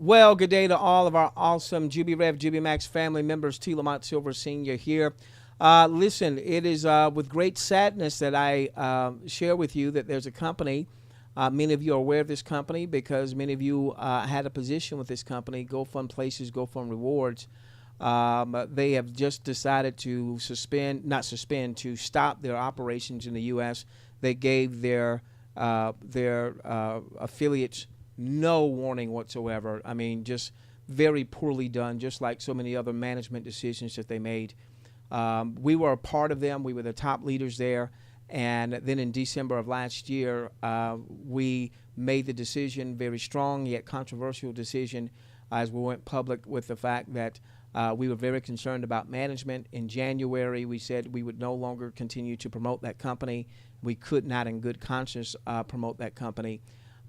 Well, good day to all of our awesome JubiRev, JubiMax family members. T. Lamont Silver Sr. here. Listen, it is with great sadness that I share with you that there's a company. Many of you are aware of this company because many of you had a position with this company, Go Fund Places, Go Fund Rewards. They have just decided to to stop their operations in the U.S. They gave their affiliates no warning whatsoever. I mean, just very poorly done, just like so many other management decisions that they made. We were a part of them. We were the top leaders there. And then in December of last year, we made the decision, very strong yet controversial decision, as we went public with the fact that we were very concerned about management. In January, we said we would no longer continue to promote that company. We could not in good conscience promote that company.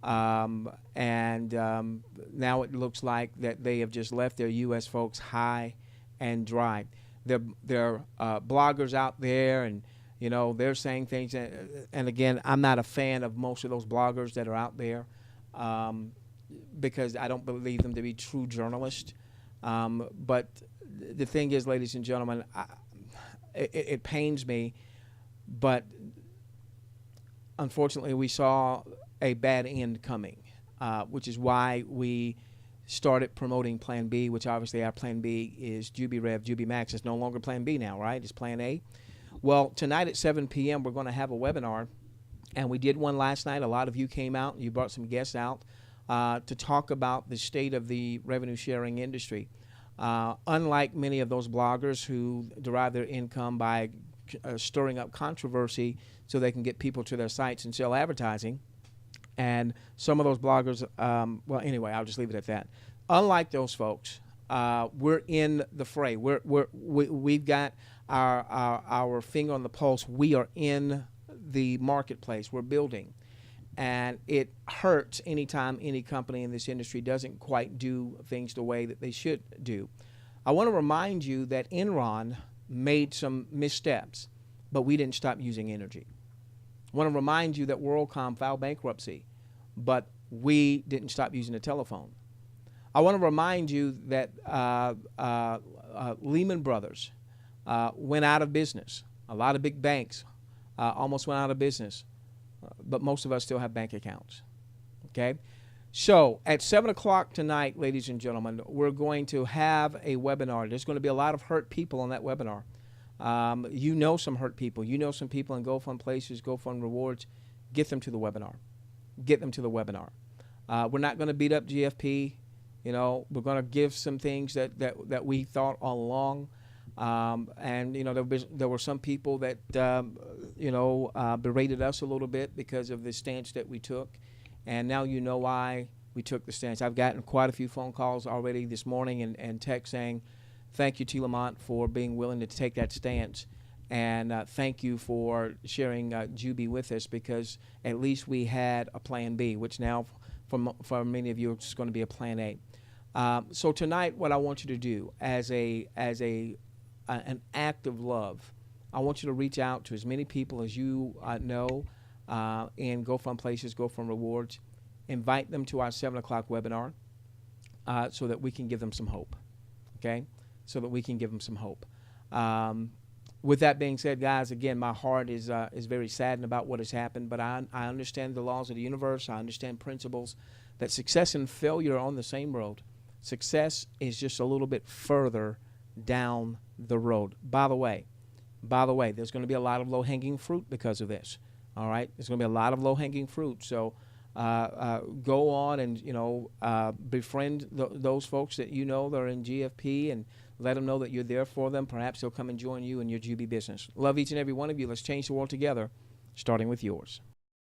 Now it looks like that they have just left their U.S. folks high and dry. There are bloggers out there, and you know they're saying things. And again, I'm not a fan of most of those bloggers that are out there because I don't believe them to be true journalists. But the thing is, ladies and gentlemen, it pains me, but unfortunately, we saw a bad end coming, which is why we started promoting Plan B, which obviously our Plan B is JubiRev, JubiMax. It's no longer Plan B now, right? It's Plan A. Well, tonight at 7 p.m. we're going to have a webinar, and we did one last night. A lot of you came out. You brought some guests out to talk about the state of the revenue sharing industry. Unlike many of those bloggers who derive their income by stirring up controversy so they can get people to their sites and sell advertising, and some of those bloggers, well, anyway, I'll just leave it at that. Unlike those folks, we're in the fray. We've got our finger on the pulse. We are in the marketplace. We're building. And it hurts anytime any company in this industry doesn't quite do things the way that they should do. I want to remind you that Enron made some missteps, but we didn't stop using energy. I want to remind you that WorldCom filed bankruptcy, but we didn't stop using the telephone. I want to remind you that Lehman Brothers went out of business. A lot of big banks almost went out of business, but most of us still have bank accounts. Okay? So at 7 o'clock tonight, ladies and gentlemen, we're going to have a webinar. There's going to be a lot of hurt people on that webinar. You know some hurt people. You know some people in Go Fund Places, Go Fund Rewards. Get them to the webinar. Get them to the webinar. We're not going to beat up GFP. You know, we're going to give some things that we thought all along. And, you know, there were some people that, berated us a little bit because of the stance that we took. And now you know why we took the stance. I've gotten quite a few phone calls already this morning and text saying, thank you, T. Lamont, for being willing to take that stance. And thank you for sharing Jubi with us, because at least we had a Plan B, which now for many of you it's going to be a Plan A. So tonight, what I want you to do as an act of love, I want you to reach out to as many people as you know in Go Fund Places, Go Fund Rewards. Invite them to our 7 o'clock webinar so that we can give them some hope. Okay? So that we can give them some hope. With that being said, guys, again, my heart is very saddened about what has happened, but I understand the laws of the universe. I understand principles that success and failure are on the same road. Success is just a little bit further down the road. By the way, there's going to be a lot of low-hanging fruit because of this. All right? There's going to be a lot of low-hanging fruit. So go on and, befriend those folks that you know that are in GFP and let them know that you're there for them. Perhaps they'll come and join you in your Jubi business. Love each and every one of you. Let's change the world together, starting with yours.